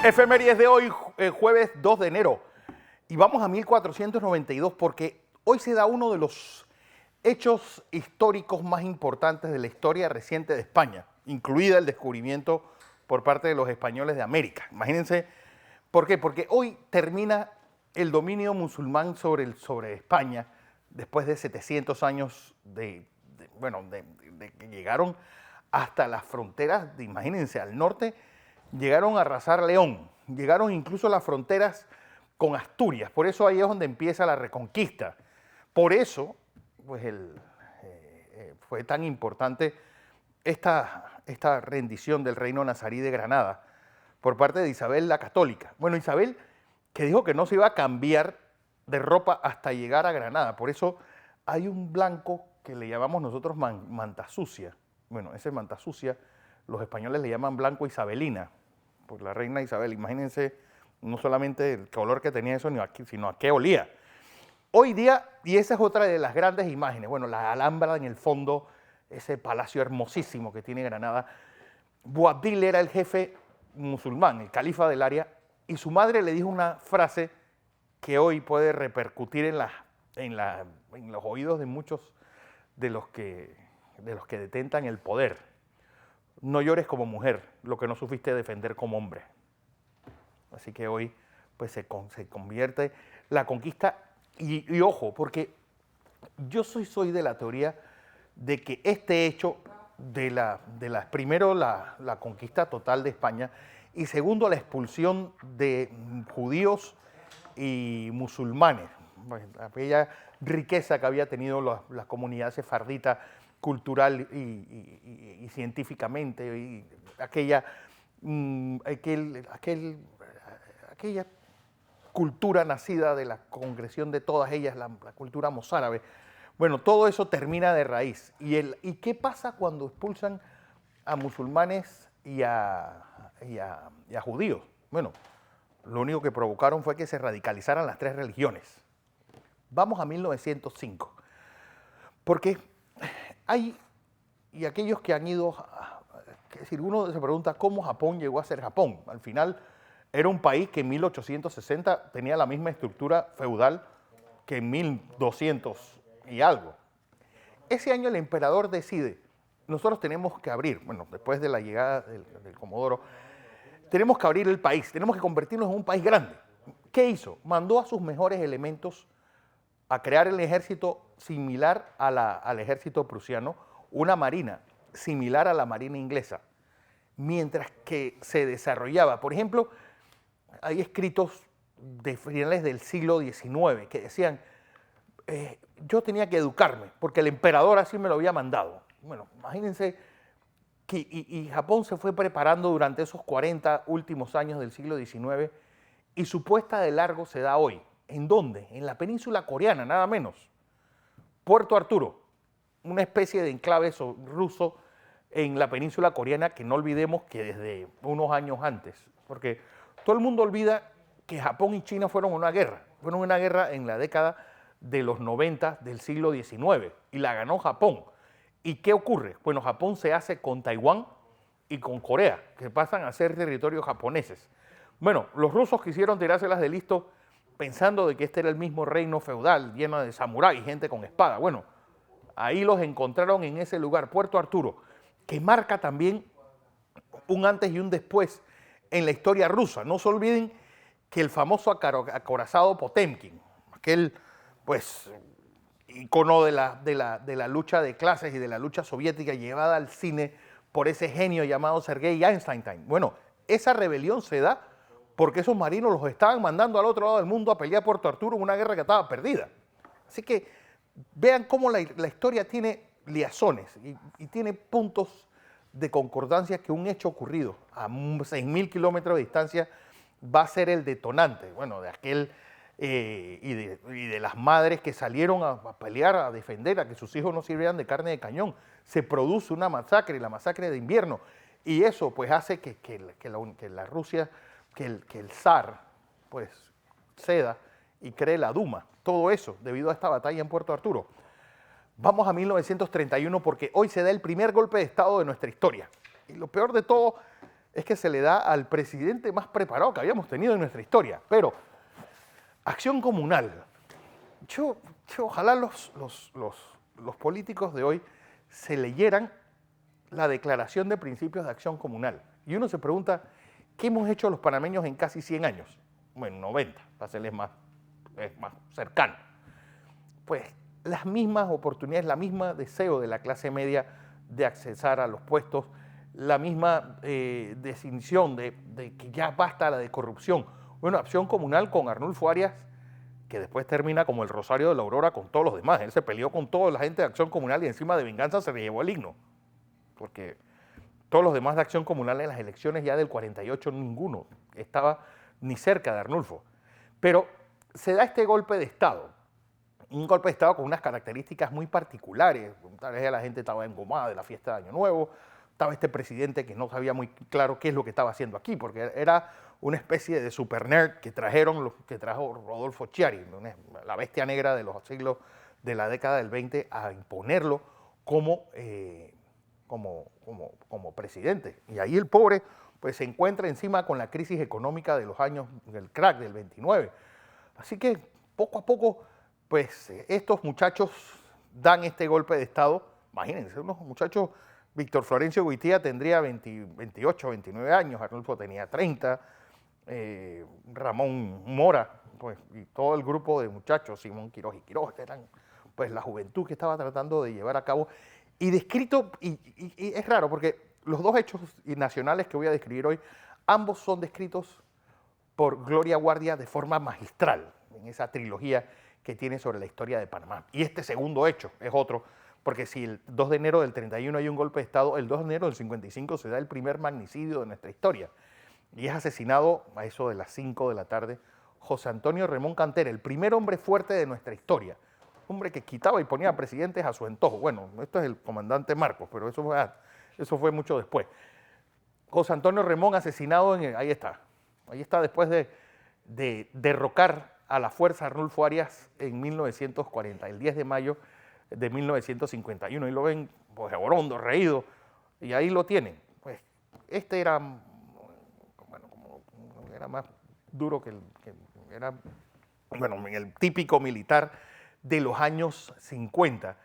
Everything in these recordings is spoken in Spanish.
Efemérides de hoy, jueves 2 de enero. Y vamos a 1492 porque hoy se da uno de los hechos históricos más importantes de la historia reciente de España, incluida el descubrimiento por parte de los españoles de América. Imagínense, ¿por qué? Porque hoy termina el dominio musulmán sobre España después de 700 años de que llegaron hasta las fronteras, imagínense, al norte, llegaron a arrasar León, llegaron incluso a las fronteras con Asturias, por eso ahí es donde empieza la Reconquista. Por eso, pues fue tan importante esta rendición del reino nazarí de Granada por parte de Isabel la Católica. Bueno, Isabel que dijo que no se iba a cambiar de ropa hasta llegar a Granada, por eso hay un blanco que le llamamos nosotros manta sucia. Bueno, ese manta sucia los españoles le llaman blanco isabelina, por la reina Isabel. Imagínense no solamente el color que tenía eso, sino a qué olía. Hoy día, y esa es otra de las grandes imágenes, bueno, la Alhambra en el fondo, ese palacio hermosísimo que tiene Granada. Boabdil era el jefe musulmán, el califa del área, y su madre le dijo una frase que hoy puede repercutir en los oídos de muchos de los que detentan el poder. No llores como mujer lo que no supiste defender como hombre. Así que hoy pues se convierte la conquista, y ojo, porque yo soy de la teoría de que este hecho primero la conquista total de España y segundo la expulsión de judíos y musulmanes, aquella riqueza que había tenido la comunidad sefardita cultural y científicamente, y aquella cultura nacida de la congresión de todas ellas, la cultura mozárabe. Bueno, todo eso termina de raíz. ¿Y qué pasa cuando expulsan a musulmanes y a judíos? Bueno, lo único que provocaron fue que se radicalizaran las tres religiones. Vamos a 1905, porque y aquellos que han ido, es decir, uno se pregunta cómo Japón llegó a ser Japón. Al final era un país que en 1860 tenía la misma estructura feudal que en 1200 y algo. Ese año el emperador decide, nosotros tenemos que abrir, bueno, después de la llegada del Comodoro, tenemos que abrir el país, tenemos que convertirnos en un país grande. ¿Qué hizo? Mandó a sus mejores elementos a crear el ejército similar al ejército prusiano, una marina similar a la marina inglesa, mientras que se desarrollaba, por ejemplo, hay escritos de finales del siglo XIX que decían, yo tenía que educarme, porque el emperador así me lo había mandado. Bueno, imagínense que y Japón se fue preparando durante esos 40 últimos años del siglo XIX, y su puesta de largo se da hoy. ¿En dónde? En la península coreana, nada menos. Puerto Arturo, una especie de enclave ruso en la península coreana, que no olvidemos que desde unos años antes, porque todo el mundo olvida que Japón y China fueron una guerra en la década de los 90 del siglo XIX, y la ganó Japón. ¿Y qué ocurre? Bueno, Japón se hace con Taiwán y con Corea, que pasan a ser territorios japoneses. Bueno, los rusos quisieron tirárselas de listo pensando de que este era el mismo reino feudal lleno de samuráis, gente con espada. Bueno, ahí los encontraron en ese lugar, Puerto Arturo, que marca también un antes y un después en la historia rusa. No se olviden que el famoso acorazado Potemkin, aquel pues icono de la lucha de clases y de la lucha soviética llevada al cine por ese genio llamado Sergei Eisenstein. Bueno, esa rebelión se da porque esos marinos los estaban mandando al otro lado del mundo a pelear a Puerto Arturo en una guerra que estaba perdida. Así que vean cómo la historia tiene liazones y tiene puntos de concordancia, que un hecho ocurrido a 6.000 kilómetros de distancia va a ser el detonante, bueno, de aquel y de las madres que salieron a pelear, a defender, a que sus hijos no sirvieran de carne de cañón. Se produce una masacre, la masacre de invierno, y eso pues hace que la Rusia, que el zar pues ceda y cree la Duma. Todo eso debido a esta batalla en Puerto Arturo. Vamos a 1931 porque hoy se da el primer golpe de Estado de nuestra historia. Y lo peor de todo es que se le da al presidente más preparado que habíamos tenido en nuestra historia. Pero, acción comunal. Yo ojalá los políticos de hoy se leyeran la Declaración de Principios de Acción Comunal. Y uno se pregunta, ¿qué hemos hecho los panameños en casi 100 años? Bueno, 90, para serles más cercano. Pues las mismas oportunidades, la misma deseo de la clase media de accesar a los puestos, la misma definición de que ya basta la de corrupción. Bueno, Acción Comunal con Arnulfo Arias, que después termina como el Rosario de la Aurora con todos los demás. Él se peleó con toda la gente de Acción Comunal y encima de venganza se le llevó el himno. Porque todos los demás de Acción Comunal en las elecciones ya del 48, ninguno estaba ni cerca de Arnulfo. Pero se da este golpe de Estado. Un golpe de Estado con unas características muy particulares. Tal vez la gente estaba engomada de la fiesta de Año Nuevo. Estaba este presidente que no sabía muy claro qué es lo que estaba haciendo aquí, porque era una especie de super nerd que trajo Rodolfo Chiari, la bestia negra de los siglos de la década del 20, a imponerlo como presidente. Y ahí el pobre pues se encuentra encima con la crisis económica de los años del crack del 29. Así que poco a poco pues estos muchachos dan este golpe de Estado. Imagínense, unos muchachos, Víctor Florencio Goitía tendría 28, 29 años, Arnulfo tenía 30, Ramón Mora, pues, y todo el grupo de muchachos, Simón Quiroz y Quiroz, eran pues la juventud que estaba tratando de llevar a cabo. Y descrito, y es raro porque los dos hechos nacionales que voy a describir hoy, ambos son descritos por Gloria Guardia de forma magistral, en esa trilogía que tiene sobre la historia de Panamá. Y este segundo hecho es otro, porque si el 2 de enero del 31 hay un golpe de Estado, el 2 de enero del 55 se da el primer magnicidio de nuestra historia. Y es asesinado a eso de las 5 de la tarde José Antonio Remón Cantera, el primer hombre fuerte de nuestra historia. Hombre que quitaba y ponía presidentes a su antojo. Bueno, esto es el comandante Marcos, pero eso fue mucho después. José Antonio Remón asesinado, ahí está después de derrocar a la fuerza Arnulfo Arias en 1940, el 10 de mayo de 1951. Y lo ven, pues, orondo, reído, y ahí lo tienen. Pues este era, bueno, era más duro era, bueno, el típico militar de los años 50.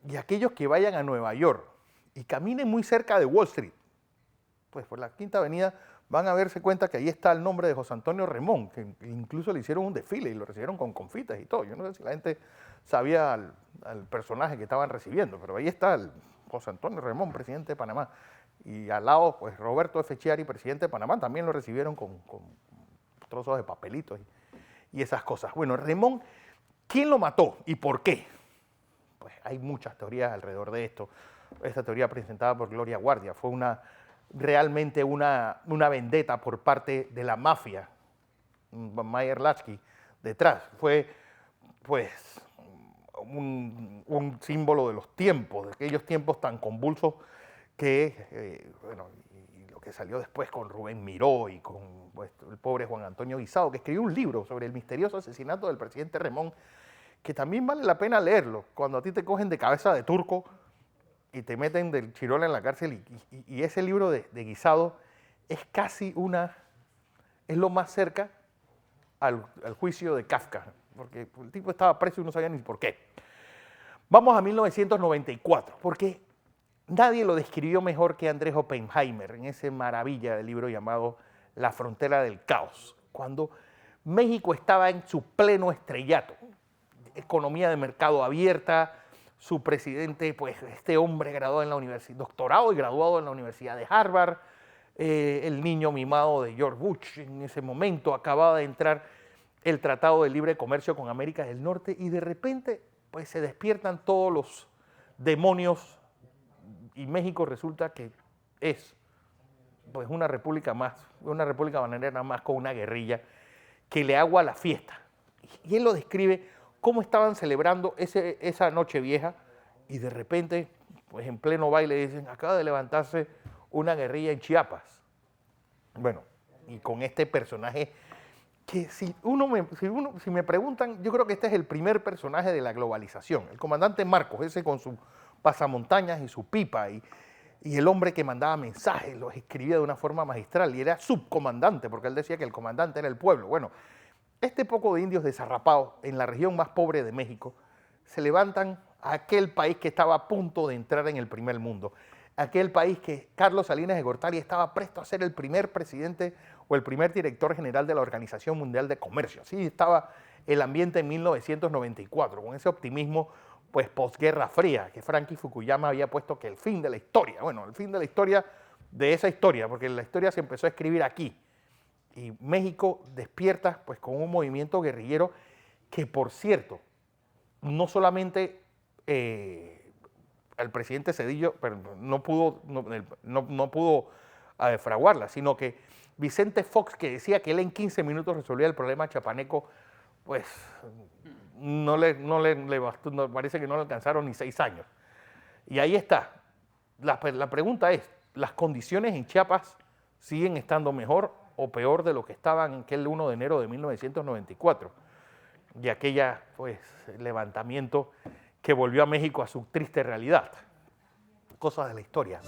Y aquellos que vayan a Nueva York y caminen muy cerca de Wall Street, pues por la Quinta Avenida van a darse cuenta que ahí está el nombre de José Antonio Remón, que incluso le hicieron un desfile y lo recibieron con confites y todo. Yo no sé si la gente sabía al personaje que estaban recibiendo, pero ahí está el José Antonio Remón, presidente de Panamá. Y al lado, pues Roberto F. Chiari, presidente de Panamá, también lo recibieron con trozos de papelitos y esas cosas. Bueno, Remón, ¿quién lo mató y por qué? Pues hay muchas teorías alrededor de esto. Esta teoría presentada por Gloria Guardia fue realmente una vendetta por parte de la mafia, Mayer Latsky, detrás. Fue, pues, un símbolo de los tiempos, de aquellos tiempos tan convulsos que, bueno, y lo que salió después con Rubén Miró y con pues, el pobre Juan Antonio Guisado, que escribió un libro sobre el misterioso asesinato del presidente Remón, que también vale la pena leerlo. Cuando a ti te cogen de cabeza de turco y te meten del Chirola en la cárcel, y ese libro de Guisado es casi es lo más cerca al juicio de Kafka, porque el tipo estaba preso y no sabía ni por qué. Vamos a 1994, porque nadie lo describió mejor que Andrés Oppenheimer en ese maravilla de libro llamado La frontera del caos, cuando México estaba en su pleno estrellato, economía de mercado abierta, su presidente, pues este hombre graduado en la universidad, doctorado y graduado en la Universidad de Harvard, el niño mimado de George Bush en ese momento, acababa de entrar el Tratado de Libre Comercio con América del Norte y de repente pues se despiertan todos los demonios y México resulta que es pues una república bananera más con una guerrilla que le agua la fiesta. Y él lo describe cómo estaban celebrando esa noche vieja y de repente, pues en pleno baile dicen, acaba de levantarse una guerrilla en Chiapas. Bueno, y con este personaje que si me preguntan, yo creo que este es el primer personaje de la globalización, el comandante Marcos, ese con su pasamontañas y su pipa, y Y el hombre que mandaba mensajes los escribía de una forma magistral y era subcomandante, porque él decía que el comandante era el pueblo. Bueno, este poco de indios desarrapados en la región más pobre de México se levantan a aquel país que estaba a punto de entrar en el primer mundo, aquel país que Carlos Salinas de Gortari estaba presto a ser el primer presidente o el primer director general de la Organización Mundial de Comercio. Así estaba el ambiente en 1994, con ese optimismo pues posguerra fría, que Francis Fukuyama había puesto que el fin de la historia, bueno, el fin de la historia de esa historia, porque la historia se empezó a escribir aquí. Y México despierta pues con un movimiento guerrillero que, por cierto, no solamente el presidente Cedillo no pudo fraguarla, sino que Vicente Fox, que decía que él en 15 minutos resolvía el problema chapaneco, pues no le bastó, parece que no le alcanzaron ni 6 años. Y ahí está. La pregunta es, ¿las condiciones en Chiapas siguen estando mejor o peor de lo que estaban en aquel 1 de enero de 1994? Y aquella, pues, levantamiento que volvió a México a su triste realidad. Cosas de la historia.